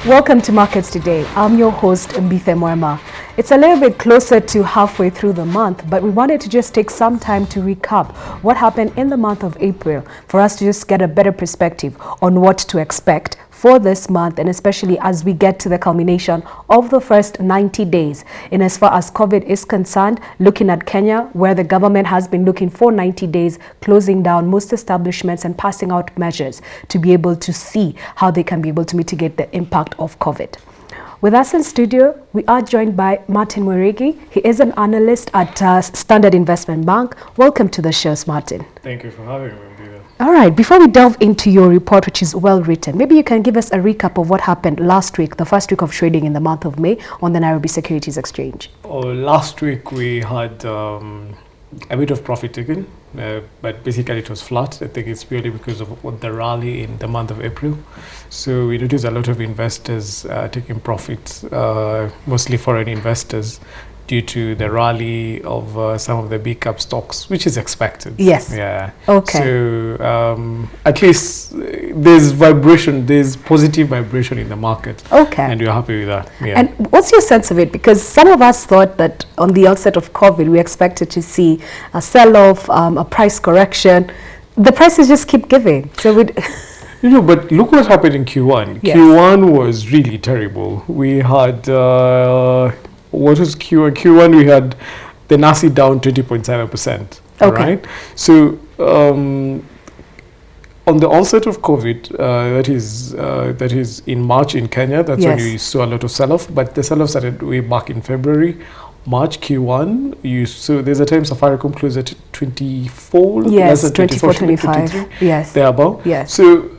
Welcome to Markets Today. I'm your host, Mbithe Mwema. It's a little bit closer to halfway through the month, but we wanted to just take some time to recap what happened in the month of April for us to just get a better perspective on what to expect for this month, and especially as we get to the culmination of the first 90 days. In as far as COVID is concerned, looking at Kenya, where the government has been looking for 90 days, closing down most establishments and passing out measures to be able to see how they can be able to mitigate the impact of COVID. With us in studio, we are joined by Martin Mwerigi. He is an analyst at Standard Investment Bank. Welcome to the show, Martin. Thank you for having me. All right, before we delve into your report, which is well written, maybe you can give us a recap of what happened last week, the first week of trading in the month of May on the Nairobi Securities Exchange. Last week we had a bit of profit taken, but basically it was flat. I think it's purely because of the rally in the month of April. So we noticed a lot of investors taking profits, mostly foreign investors, due to the rally of some of the big cap stocks, which is expected. Yes. Yeah. Okay. So at least there's vibration, there's positive vibration in the market. Okay. And you're happy with that. Yeah. And what's your sense of it? Because some of us thought that on the outset of COVID, we expected to see a sell-off, a price correction. The prices just keep giving. So we'd... But look what happened in Q1. Yes. Q1 was really terrible. We had... what was Q1? Q1 we had the NSE down 20.7%. Okay. Right? So on the onset of COVID, that is in March in Kenya, that's Yes. when you saw a lot of sell-off. But the sell-off started way back in February. March Q1, so there's a time Safaricom closed at 24. Yes, 24, 25. Yes. Thereabout. Yes. So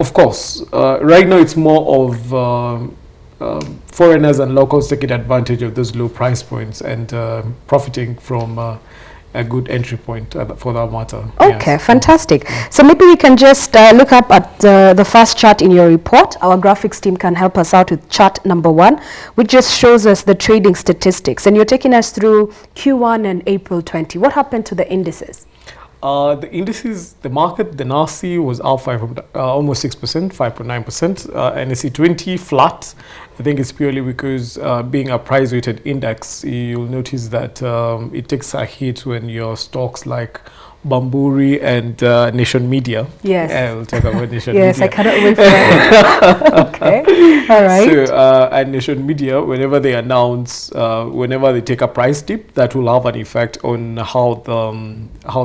of course, right now it's more of foreigners and locals taking advantage of those low price points and profiting from a good entry point for that matter. Okay, Yes. fantastic. So maybe we can just look up at the first chart in your report. Our graphics team can help us out with chart number 1, which just shows us the trading statistics. And you're taking us through Q1 and April 20. What happened to the indices? The indices, the market, the NSE was up almost 6%, 5.9%. NSE 20 flat. I think it's purely because being a price-weighted index, you'll notice that it takes a hit when your stocks like Bamburi and Nation Media. Yes. We'll talk about Nation Yes, Media. I cannot wait for that. Okay, all right. So, and Nation Media, whenever they announce, whenever they take a price dip, that will have an effect on how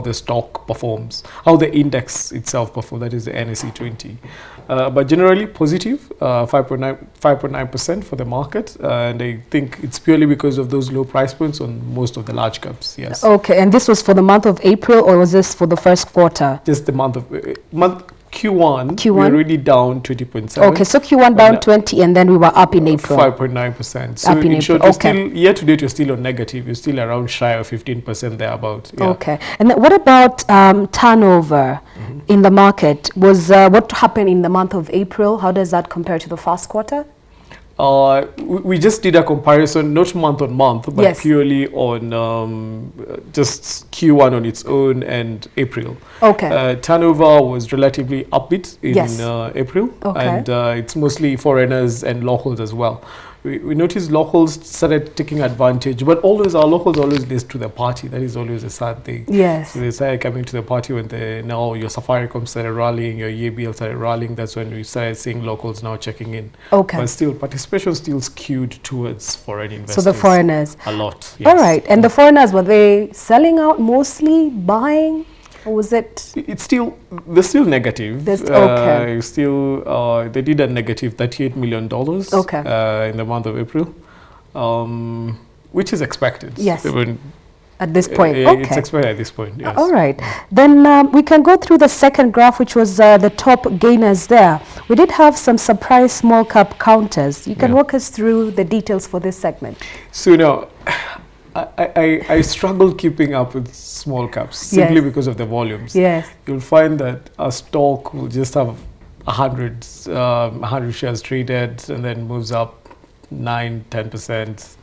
the stock performs, how the index itself performs. That is the NSE 20. But generally positive, 5.9% for the market, and I think it's purely because of those low price points on most of the large caps. Yes. Okay, and this was for the month of April, or was this for the first quarter? Just the month Q1. Q1? We're already down 20.7. Okay, so Q1 down 20, and then we were up in April. 5.9%. So Up in in short, April. you're still, year to date, you're still on negative. You're still around shy of 15% thereabout. Yeah. Okay, and then what about turnover in the market? Was what happened in the month of April? How does that compare to the first quarter? We just did a comparison, not month on month, but Yes. purely on just Q1 on its own and April. Okay. Turnover was relatively upbeat in Yes. April, Okay. and it's mostly foreigners and locals as well. We noticed locals started taking advantage, but always our locals always list to the party. That is always a sad thing. Yes. So they started coming to the party when now your Safaricom started rallying, your EABL started rallying. That's when we started seeing locals now checking in. Okay. But still, participation still skewed towards foreign investors. So the foreigners. A lot. Yes. All right, and the foreigners, were they selling out mostly, buying, or was it? They're still negative. Okay. They did a negative $38 million. Okay. In the month of April, which is expected. Yes. When, At this point, It's okay. expected at this point. Yes. All right, then we can go through the second graph, which was the top gainers there. We did have some surprise small cap counters. You can walk us through the details for this segment. So now, I struggle keeping up with small caps simply because of the volumes. Yes. You'll find that a stock will just have 100 shares traded and then moves up 9-10%.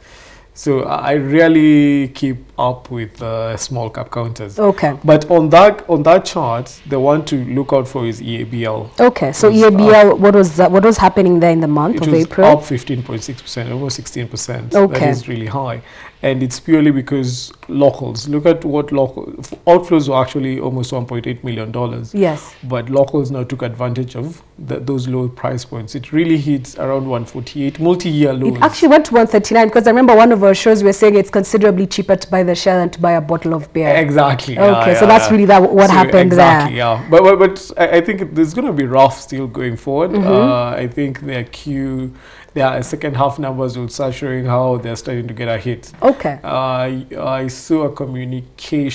So I really keep up with small cap counters. Okay. But on that chart, the one to look out for is EABL. Okay. So EABL, what was happening there in the month of April? It was up 15.6%, almost 16%. Okay. That is really high. And it's purely because locals. Look at what outflows were actually almost $1.8 million. Yes. But locals now took advantage of those low price points. It really hits around 148, multi-year lows. It actually went to 139 because I remember one of our shows we were saying it's considerably cheaper to buy the shell than to buy a bottle of beer. Exactly. Okay, so that's really what happened exactly, there. Yeah. But I think there's going to be rough still going forward. I think their second half numbers will start showing how they're starting to get a hit. Okay. I saw a communique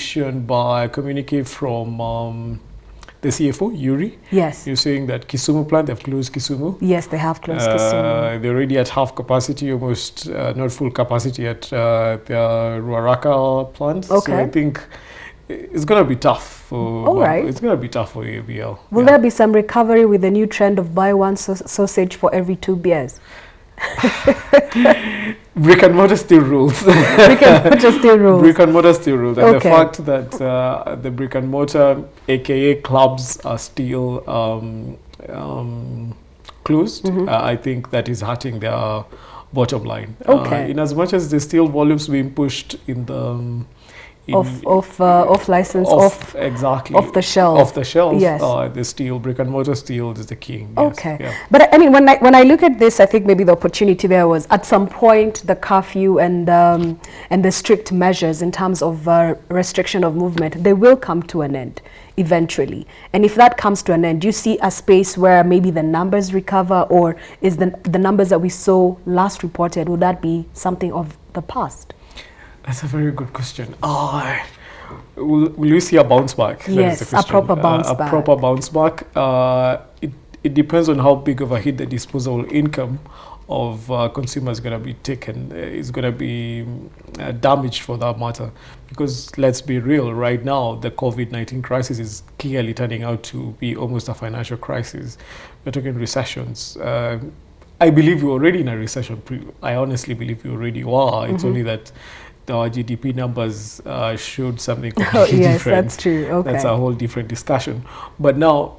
from the CFO, Yuri. Yes. You're saying that Kisumu plant, they've closed Kisumu. Yes, they have closed Kisumu. They're already at half capacity, almost not full capacity at the Ruaraka plant. Okay. So I think it's going to be tough for It's going to be tough for ABL. Will there be some recovery with the new trend of buy one sausage for every 2 beers? Brick and mortar still rules. Brick and mortar still rules. Brick and mortar still rules. And Okay. the fact that the brick and mortar, aka clubs, are still closed, I think that is hurting their bottom line. Okay. In as much as there's still volumes being pushed in the off license, exactly off the shelf. Off the shelf, yes. The steel, brick and mortar steel is the king. Yes. Okay. Yeah. But I mean, when I look at this, I think maybe the opportunity there was at some point the curfew and the strict measures in terms of restriction of movement, they will come to an end eventually. And if that comes to an end, do you see a space where maybe the numbers recover, or is the numbers that we saw last reported, would that be something of the past? That's a very good question. Will we see a bounce back? Yes, a proper bounce back. A proper bounce back. It depends on how big of a hit the disposable income of consumers is going to be taken. Is going to be damaged for that matter. Because let's be real, right now the COVID-19 crisis is clearly turning out to be almost a financial crisis. We're talking recessions. I believe we're already in a recession. I honestly believe we already are. It's only that our GDP numbers showed something completely yes, different. That's true. Okay. That's a whole different discussion. But now,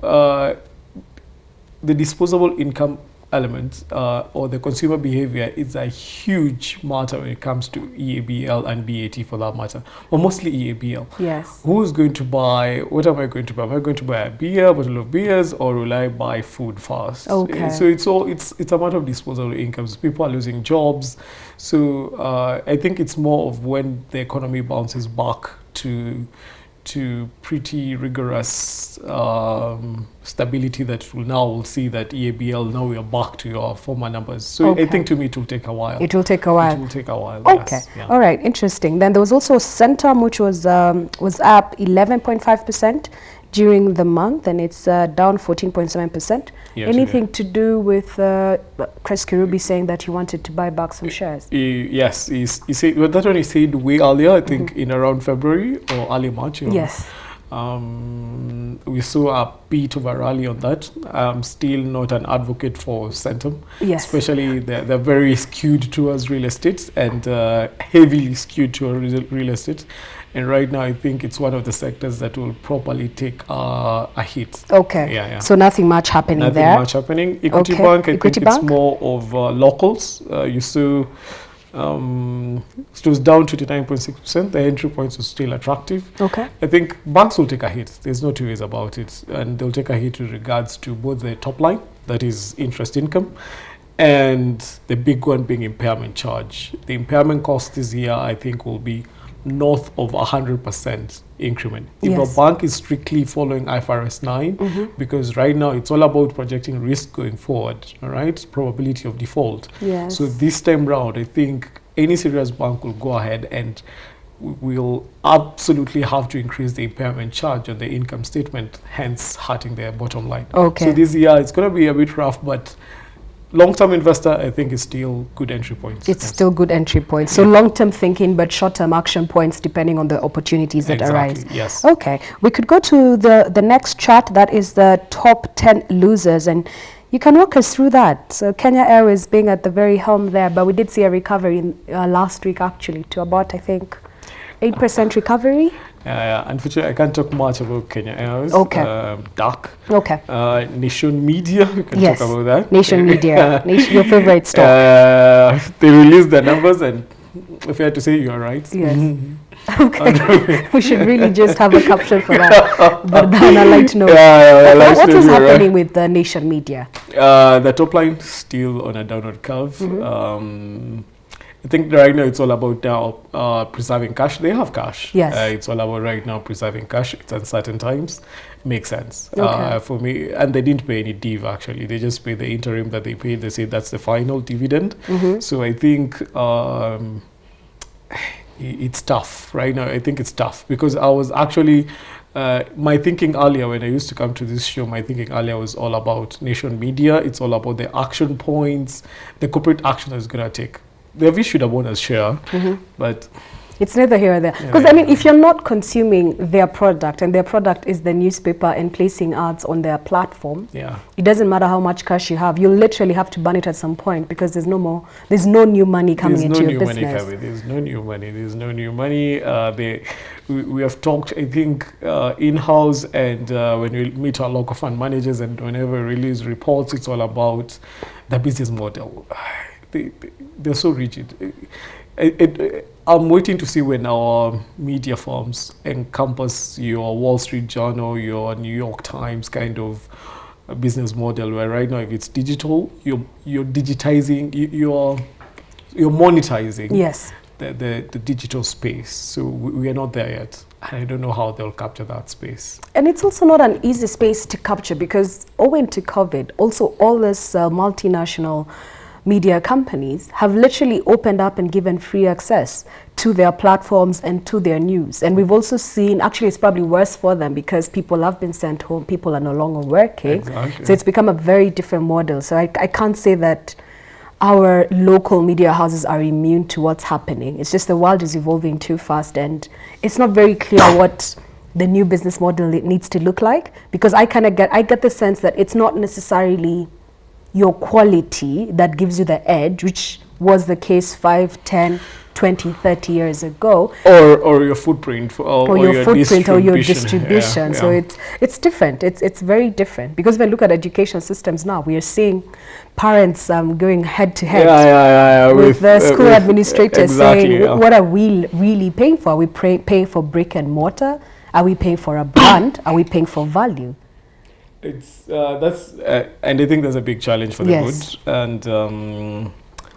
the disposable income element or the consumer behavior is a huge matter when it comes to EABL and BAT for that matter, but mostly EABL. Yes. Who's going to buy? What am I going to buy? Am I going to buy a bottle of beers, or will I buy food fast? Okay. So it's a matter of disposable incomes. People are losing jobs. So I think it's more of when the economy bounces back to pretty rigorous stability that we'll see that EABL, now we are back to your former numbers. So I think to me it will take a while. It will take a while. It will take a while. Okay. Yes. Yeah. All right. Interesting. Then there was also Centum, which was up 11.5% during the month, and it's down 14.7%. Anything to do with Chris Kirimi saying that he wanted to buy back some shares? Yes, he said, well, that one he said way earlier, I think in around February or early March. Yes. We saw a bit of a rally on that. I'm still not an advocate for Centum. Yes. Especially they're very skewed towards real estate and heavily skewed towards real estate. And right now, I think it's one of the sectors that will properly take a hit. Okay. Yeah. So nothing much happening there? Nothing much happening. Equity Bank, I think it's more of locals. You saw it was down 29.6%. The entry points were still attractive. Okay. I think banks will take a hit. There's no two ways about it. And they'll take a hit with regards to both the top line, that is interest income, and the big one being impairment charge. The impairment cost this year, I think, will be north of 100% increment. If a bank is strictly following IFRS 9, because right now it's all about projecting risk going forward, all right? Probability of default. Yes. So this time round, I think any serious bank will go ahead and will absolutely have to increase the impairment charge on the income statement, hence hurting their bottom line. Okay. So this year it's going to be a bit rough, but long-term investor, I think, is still good entry points. It's still good entry points. So long-term thinking, but short-term action points depending on the opportunities that arise. Yes. Okay. We could go to the next chart. That is the top 10 losers. And You can walk us through that. So Kenya Airways being at the very helm there, but we did see a recovery in, last week actually to about, I think, 8% recovery. Unfortunately, I can't talk much about Kenya Airways. Okay. DAC. Okay. Nation Media, we can Yes. talk about that. Nation Media, your favorite stock. They released the numbers, and fair to say, you're right. Yes. Okay. We should really just have a caption for that. But then I'd like to know what was happening with the Nation Media? The top line still on a downward curve. I think right now it's all about now preserving cash. They have cash. Yes. It's all about right now preserving cash. It's uncertain times. Makes sense Okay. for me. And they didn't pay any div actually. They just paid the interim that they paid. They said that's the final dividend. So I think it's tough right now. I think it's tough because I was actually my thinking earlier when I used to come to this show, my thinking earlier was all about Nation Media. It's all about the action points, the corporate action that's going to take. They've issued a bonus share, but it's neither here or there. Because I mean, if you're not consuming their product, and their product is the newspaper and placing ads on their platform, it doesn't matter how much cash you have. You literally have to burn it at some point because there's no new money coming into your business. There's no new money. There's no new money. We have talked, I think, in-house, and when we meet our local fund managers, and whenever we release reports, it's all about the business model. They're so rigid. I'm waiting to see when our media firms encompass your Wall Street Journal, your New York Times kind of business model, where right now if it's digital, you're digitizing, you're monetizing the digital space. So we are not there yet. I don't know how they'll capture that space. And it's also not an easy space to capture because owing to COVID, also all this multinational media companies have literally opened up and given free access to their platforms and to their news. And we've also seen, actually it's probably worse for them because people have been sent home, people are no longer working. Exactly. So it's become a very different model. So I can't say that our local media houses are immune to what's happening. It's just the world is evolving too fast and it's not very clear what the new business model needs to look like, because I get the sense that it's not necessarily your quality that gives you the edge, which was the case 5, 10, 20, 30 years ago. Or your footprint, or your footprint or your distribution. So it's different. It's very different. Because when we look at education systems now, we are seeing parents going head to head with the school administrators saying, what are we really paying for? Are we paying for brick and mortar? Are we paying for a brand? Are we paying for value? It's that's and I think there's a big challenge for the good. And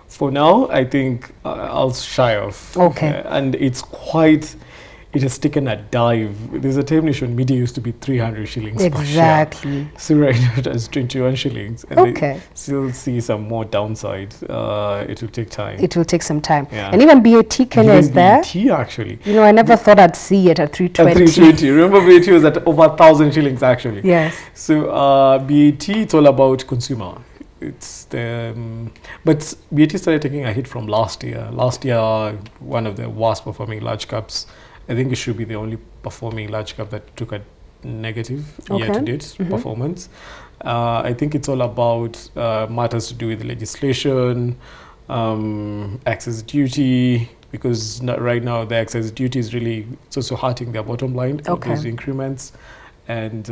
for now, I think I'll shy off. Okay. And it's quite. It has taken a dive. There's a time Nation Media used to be 300 shillings per share. So right now it has 21 shillings. And they still see some more downside. It will take time. It will take some time. And even BAT Kenya is there. BAT actually. You know, I never thought I'd see it at 320. At 320. Remember BAT was at over 1,000 shillings actually. Yes. So BAT, it's all about consumer. It's the but BAT started taking a hit from last year. Last year, one of the worst performing large caps. I think it should be the only performing large cap that took a negative year-to-date performance. I think it's all about matters to do with legislation, excess duty, because right now the excess duty is really, it's also hurting their bottom line for those increments. And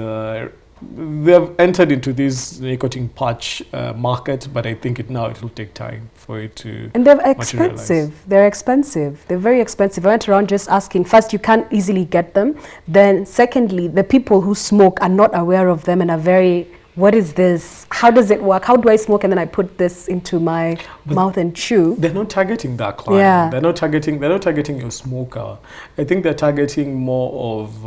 they have entered into this nicotine patch market, but I think it will take time for it to. And they're expensive. They're expensive. They're very expensive. I went around just asking. First, you can't easily get them. Then, secondly, the people who smoke are not aware of them and are very. What is this? How does it work? How do I smoke and then I put this into my mouth and chew? They're not targeting that client. They're not targeting your smoker. I think they're targeting more of.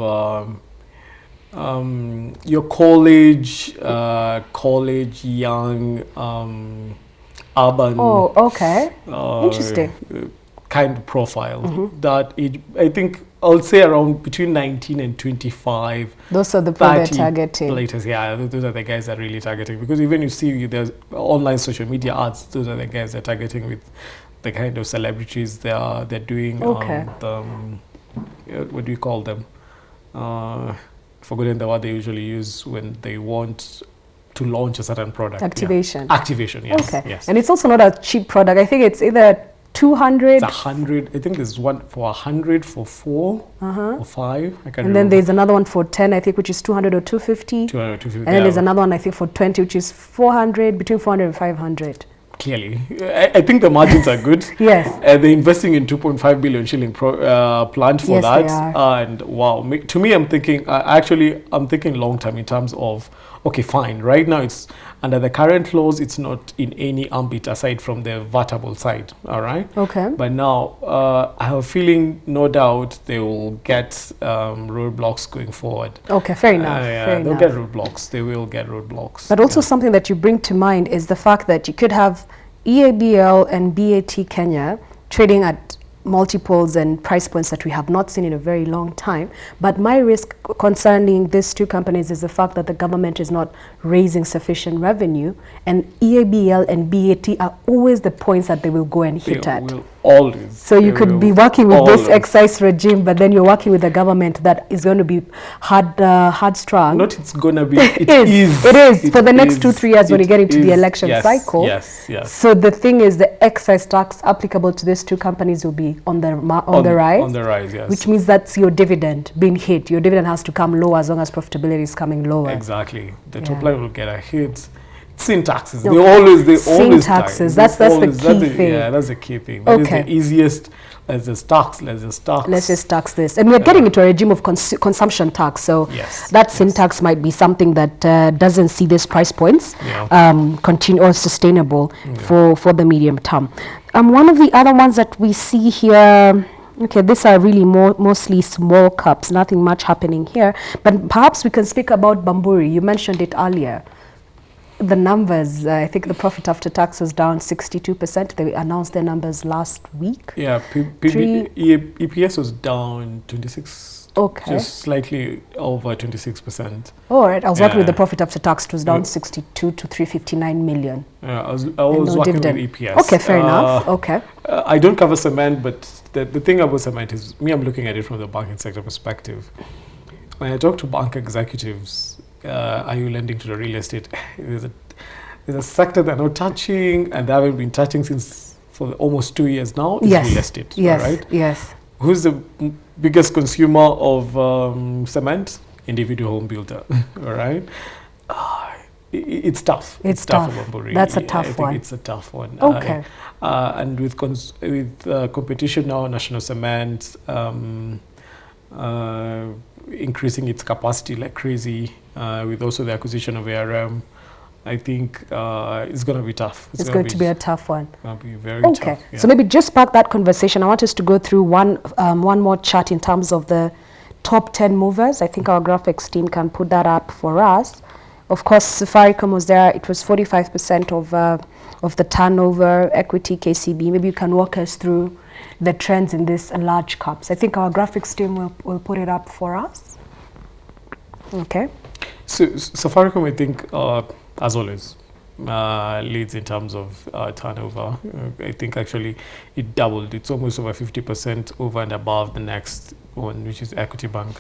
Your college young, urban. Oh, okay. Interesting. Kind of profile that I think I'll say around between 19 and 25. Those are the people they're targeting. Those are the guys that are really targeting, because even you see there's online social media ads. Those are the guys they're targeting with the kind of celebrities they're doing. What do you call them? Forgotten the word they usually use when they want to launch a certain product. Activation. Yeah. Activation, yes. Okay. Yes. And it's also not a cheap product. I think it's either 200. It's 100. I think there's one for 100 for 4 or 5. I can't remember. And then there's another one for 10, I think, which is 200 or 250. 200, 250. And then there's another one, I think, for 20, which is 400, between 400 and 500. Clearly, I think the margins are good. Yes. They're investing in 2.5 billion shilling plant for Yes, that. they are. And wow, to me, I'm thinking, I'm thinking long term in terms of, okay, fine. Right now, it's under the current laws, it's not in any ambit aside from the vertable side. All right. Okay. But now, I have a feeling, no doubt, they will get roadblocks going forward. Okay, fair enough. Yeah, they'll get roadblocks. They will get roadblocks. But also something that you bring to mind is the fact that you could have EABL and BAT Kenya trading at multiples and price points that we have not seen in a very long time. But my risk concerning these two companies is the fact that the government is not raising sufficient revenue, and EABL and BAT are always the points that they will go and hit at. Will always. So you could be working with this excise regime, but then you're working with a government that is going to be hard strung. Not it's going to be. It is for the next 2-3 years when you get into the election cycle. Yes. So the thing is, the excise tax applicable to these two companies will be on the rise. On the rise, yes. Which means that's your dividend being hit. Your dividend has to come lower as long as profitability is coming lower. Exactly. The top line will get a hit. Sin taxes. They always taxes. That's the key thing. Yeah, that's the key thing. That is the easiest. Let's just tax. Let's just tax this. And we're getting into a regime of consumption tax. So that sin tax might be something that doesn't see these price points continue or sustainable for the medium term. One of the other ones that we see here. Okay, these are really mostly small caps. Nothing much happening here. But perhaps we can speak about Bamburi. You mentioned it earlier. The numbers, I think the profit after tax was down 62%. They announced their numbers last week. Yeah, EPS was down 26. Okay. Just slightly over 26%. All right. I was working with the profit after tax. It was down 62 to 359 million. Yeah, I was working with EPS. Okay, fair enough. Okay. I don't cover cement, but the thing about cement is, I'm looking at it from the banking sector perspective. When I talk to bank executives, are you lending to the real estate? There's a sector they're not touching, and they haven't been touching for almost 2 years now. Is real estate. Yes. Right? Yes. Who's the biggest consumer of cement? Individual home builder. All right. It's tough. It's tough. That's a tough one. I think it's a tough one. Okay. And with competition now, National Cement increasing its capacity like crazy, with also the acquisition of ARM, I think it's going to be tough. It's going to be a tough one. It's going to be very tough. Okay. So maybe just park that conversation. I want us to go through one more chart in terms of the top 10 movers. I think our graphics team can put that up for us. Of course, Safaricom was there. It was 45% of the turnover, equity, KCB. Maybe you can walk us through the trends in these large caps. I think our graphics team will put it up for us. Okay. So Safaricom, I think, as always, leads in terms of turnover. I think actually it doubled. It's almost over 50% over and above the next one, which is Equity Bank.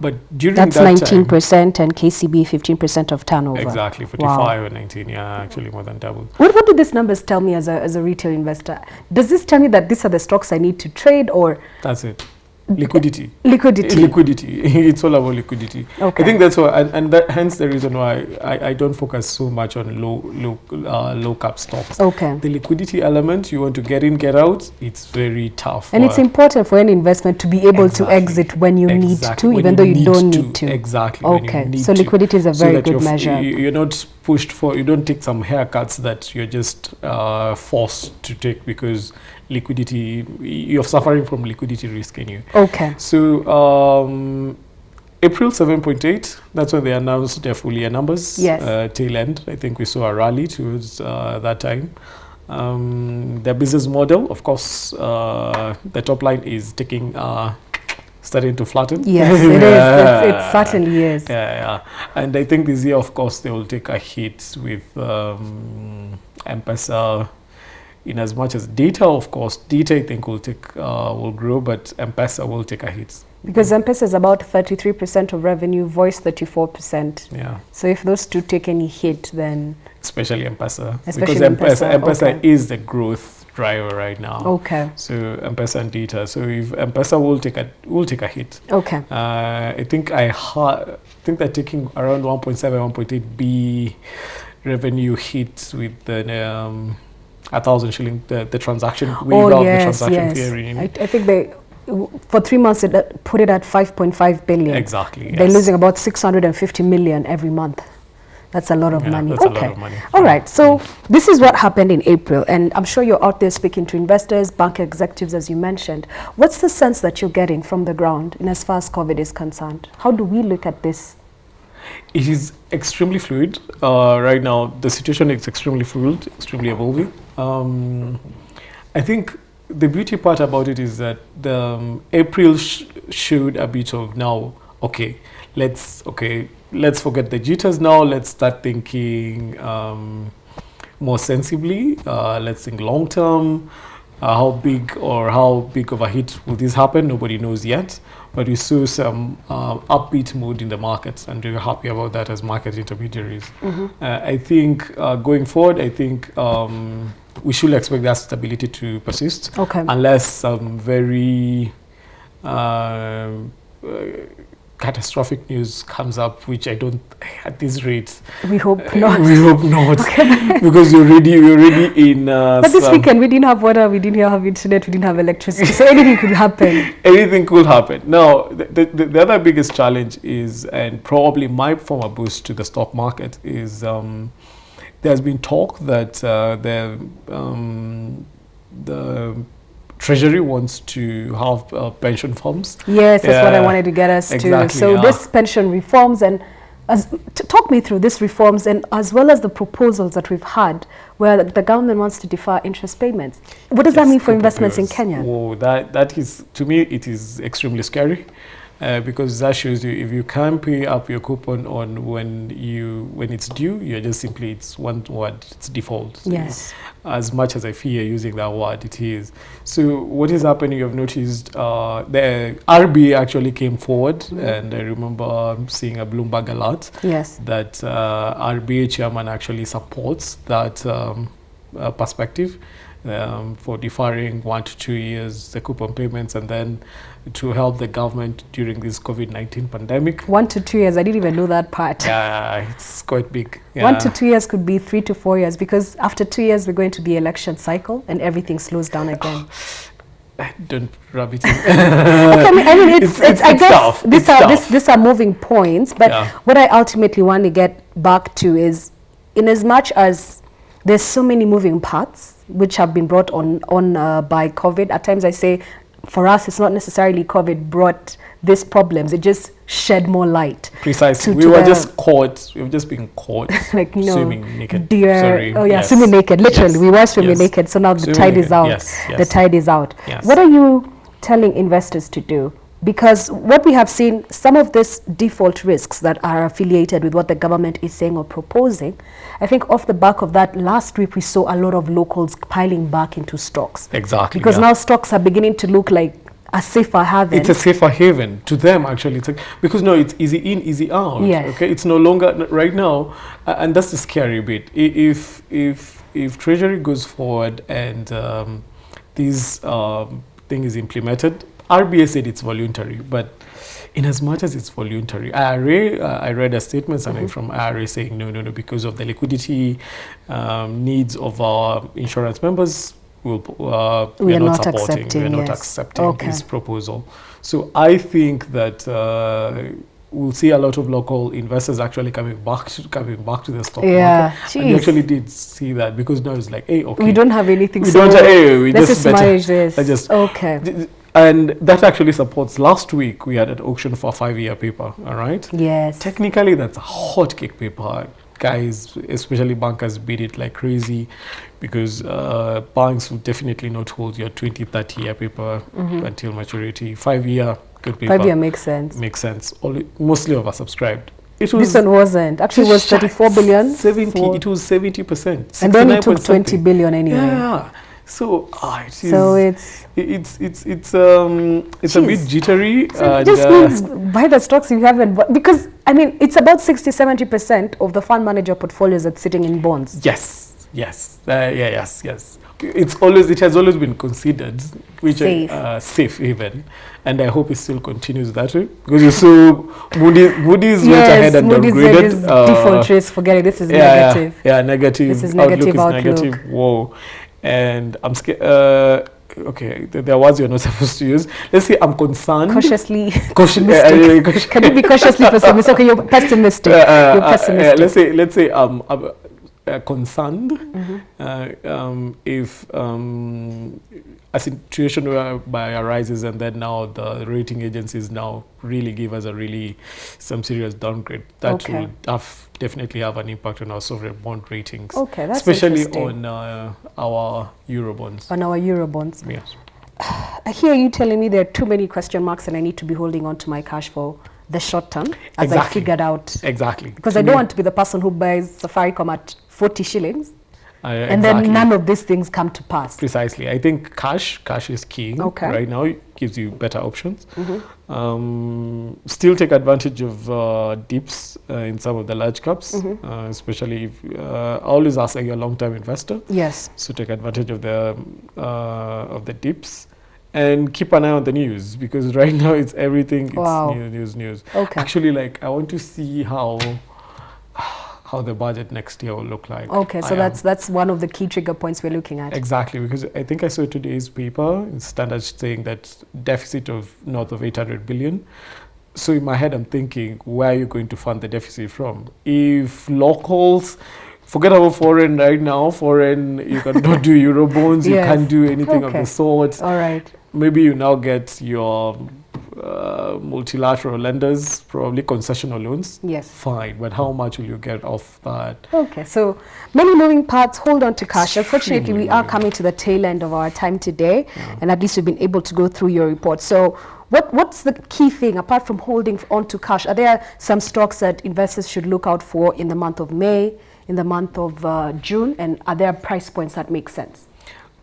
But during that's that 19% and KCB 15% of turnover. Exactly, 45 and 19. Yeah, actually more than double. What do these numbers tell me as a retail investor? Does this tell me that these are the stocks I need to trade, or that's it? Liquidity. Liquidity. It's all about liquidity. Okay. I think that's why, and that hence the reason why I don't focus so much on low cap stocks. Okay. The liquidity element, you want to get in, get out, it's very tough. And it's important for any investment to be able to exit when you need to, even though you don't need to. Exactly. Okay. So liquidity is a very good measure. You're not pushed for, you don't take some haircuts that you're just forced to take because liquidity, you're suffering from liquidity risk in you. Okay. So April 7.8, that's when they announced their full year numbers. Yes. Tail end, I think we saw a rally towards that time. Their business model, of course, the top line is starting to flatten. Yes, it is. It certainly is. Yeah. And I think this year, of course, they will take a hit with M-Pesa. In as much as data, of course, data I think will grow, but M-Pesa will take a hit. Because M-Pesa is about 33% of revenue, voice 34%. Yeah. So if those two take any hit, then... Especially M-Pesa. Especially because M-Pesa okay. is the growth driver right now. Okay. So M-Pesa and data. So if M-Pesa will take a hit. Okay. I think they're taking around 1.7, 1.8 B revenue hit with the 1,000 shilling, the transaction without the transaction fee. I think they, for 3 months, it put it at 5.5 billion. Exactly. They're losing about 650 million every month. That's a lot of money. That's a lot of money. All right. So this is what happened in April. And I'm sure you're out there speaking to investors, bank executives, as you mentioned. What's the sense that you're getting from the ground in as far as COVID is concerned? How do we look at this? It is extremely fluid. Right now, the situation is extremely fluid, extremely evolving. I think the beauty part about it is that the April showed a bit of now, let's forget the jitters now. Let's start thinking more sensibly. Let's think long term. How big of a hit will this happen? Nobody knows yet. But we saw some upbeat mood in the markets, and we're happy about that as market intermediaries. I think going forward, we should expect that stability to persist, unless some very catastrophic news comes up, which I don't, at this rate. We hope not. We hope not, because we're already in. But this weekend we didn't have water, we didn't have internet, we didn't have electricity, so anything could happen. Anything could happen. Now, the other biggest challenge is, and probably my former boost to the stock market is, there's been talk that the Treasury wants to have pension funds. Yes, that's what I wanted to get us to. So this pension reforms, and talk me through this reforms, and as well as the proposals that we've had where the government wants to defer interest payments. What does that mean for investments in Kenya? Oh, that is, to me, it is extremely scary. Because that shows you, if you can't pay up your coupon on when it's due, you're just simply, it's one word, it's default. Yes. As much as I fear using that word, it is. So what is happening, you've noticed, the RBA actually came forward, and I remember seeing a Bloomberg alert that RBA chairman actually supports that perspective. For deferring 1 to 2 years the coupon payments, and then to help the government during this COVID-19 pandemic. 1 to 2 years, I didn't even know that part. Yeah, it's quite big. 1 to 2 years could be 3 to 4 years, because after 2 years we're going to the election cycle and everything slows down again. Don't rub it in. I mean, it's I guess tough. these are moving points, but what I ultimately want to get back to is, in as much as there's so many moving parts which have been brought on by COVID. At times I say, for us, it's not necessarily COVID brought these problems. It just shed more light. Precisely. We were just caught. We've just been caught like, swimming naked. Swimming naked. Literally, we were swimming naked. So now the tide is out. The tide is out. What are you telling investors to do? Because what we have seen, some of these default risks that are affiliated with what the government is saying or proposing, I think off the back of that, last week we saw a lot of locals piling back into stocks. Exactly. Because now stocks are beginning to look like a safer haven. It's a safer haven to them, actually. It's like, because no, it's easy in, easy out. Yes. Okay, it's no longer right now, and that's the scary bit. If Treasury goes forward and this thing is implemented, RBA said it's voluntary, but in as much as it's voluntary, IRA, I read a statement from IRA saying no, because of the liquidity needs of our insurance members, we are not accepting this proposal. So I think that we'll see a lot of local investors actually coming back to the stock market. And we actually did see that, because now it's like, hey, okay, we don't have anything. Let's just manage this. And that actually supports. Last week we had an auction for a 5-year paper. All right. Yes. Technically, that's a hot cake paper. Guys, especially bankers, bid it like crazy, because banks will definitely not hold your 20-30-year paper until maturity. 5-year. Good paper. 5 year makes sense. Mostly oversubscribed. This one wasn't. Actually, it was 34 billion. It was 70%. And then it took 20 billion anyway. Yeah. So it is. So it's a bit jittery. So it just means buy the stocks you haven't bought, because I mean it's about 60-70% of the fund manager portfolios that's sitting in bonds. Yes. It has always been considered safe even, and I hope it still continues that way, because you saw Moody's went ahead and downgraded default risk. Forget it. This is negative. Negative. This is negative outlook. Negative. Whoa, and I'm scared. Okay, there are words you're not supposed to use. Let's say I'm concerned. Cautiously pessimistic. Can you be cautiously pessimistic? Okay, you're pessimistic. You're pessimistic. Let's say I'm concerned if a situation whereby arises and then now the rating agencies now really give us some serious downgrade, that will definitely have an impact on our sovereign bond ratings. Okay, that's especially on our Eurobonds. On our Eurobonds. Yes. I hear you telling me there are too many question marks and I need to be holding on to my cash for the short term, as I figured out. Exactly. Because I don't want to be the person who buys Safaricom at 40 shillings. And then none of these things come to pass. Precisely. I think cash is king right now. It gives you better options. Still take advantage of dips in some of the large caps, especially if I always ask, are you a long-term investor? Yes. So take advantage of the dips. And keep an eye on the news, because right now it's everything. It's news. Okay. Actually, I want to see how the budget next year will look like. Okay, so that's one of the key trigger points we're looking at. Exactly, because I think I saw today's paper in Standard saying that deficit of north of 800 billion. So in my head, I'm thinking, where are you going to fund the deficit from? If locals, forget about foreign right now. Foreign, you cannot do Eurobonds. You can't do anything of the sort. All right. Maybe you now get your multilateral lenders, probably concessional loans. Yes. Fine, but how much will you get off that? Okay, so many moving parts. Hold on to cash. Unfortunately, we are coming to the tail end of our time today, and at least we've been able to go through your report. So what's the key thing, apart from holding on to cash? Are there some stocks that investors should look out for in the month of May, in the month of June, and are there price points that make sense?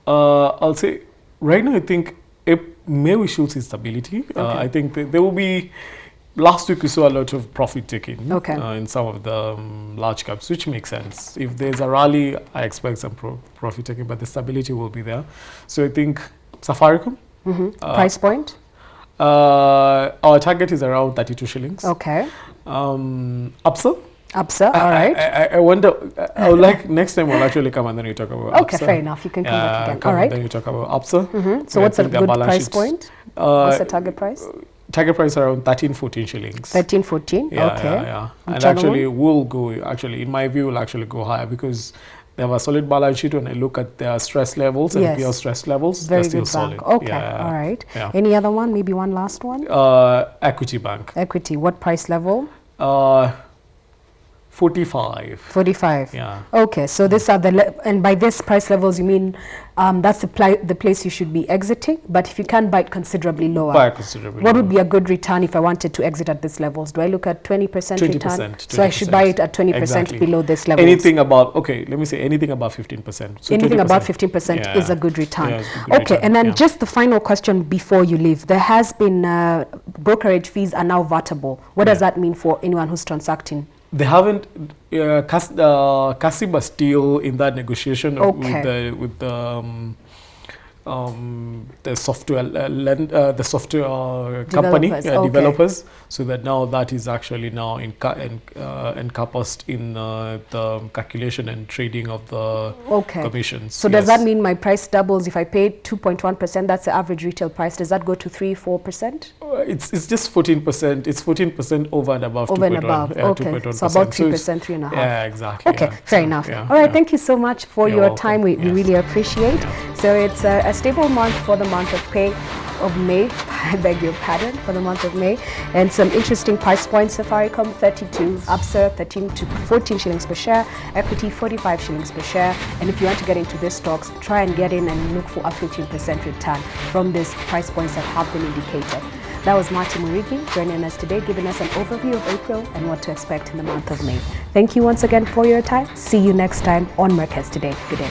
I'll say, right now I think May we should see stability. I think there will be, last week we saw a lot of profit taking in some of the large caps, which makes sense. If there's a rally, I expect some profit taking, but the stability will be there. So I think Safaricom. Price point? Our target is around 32 shillings. Okay. Absa, all right. I wonder, I would like next time we'll actually come and then you talk about Absa. Okay, fair enough. You can come back again. All right. And then you talk about Absa. So what's a good price point? What's the target price? Target price around 13-14 shillings. 13-14? Okay. Yeah. And actually we'll go, in my view, we'll actually go higher because they have a solid balance sheet. When I look at their stress levels and peer stress levels, they're still solid. Okay, all right. Yeah. Any other one? Maybe one last one? Equity Bank. Equity, what price level? 45. 45. Yeah. Okay, so these are and by this price levels you mean that's the place you should be exiting, but if you can buy it considerably lower. What would be a good return if I wanted to exit at these levels? Do I look at 20% return? 20%. So I should buy it at 20% below this level. Anything about, let me say anything above 15%. So anything above 15% is a good return. Okay, and then just the final question before you leave. There has been brokerage fees are now vatable. What does that mean for anyone who's transacting? They haven't. CASIB are still in that negotiation with the software company developers, so that now that is actually now encompassed in the calculation and trading of the commissions. So does that mean my price doubles if I pay 2.1%? That's the average retail price. Does that go to 3-4%? It's just 14%. It's 14% over and above. Over and above. Okay, so about 3%, 3.5%. Yeah, exactly. Okay, fair enough. All right, thank you so much for your time. We really appreciate. So it's a stable month for the month of May. I beg your pardon, for the month of May, and some interesting price points. Safaricom 32, Absa 13 to 14 shillings per share, equity 45 shillings per share. And if you want to get into these stocks, try and get in and look for a 15% return from these price points that have been indicated. That was Martin Murigi joining us today, giving us an overview of April and what to expect in the month of May. Thank you once again for your time. See you next time on Markets Today. Good day.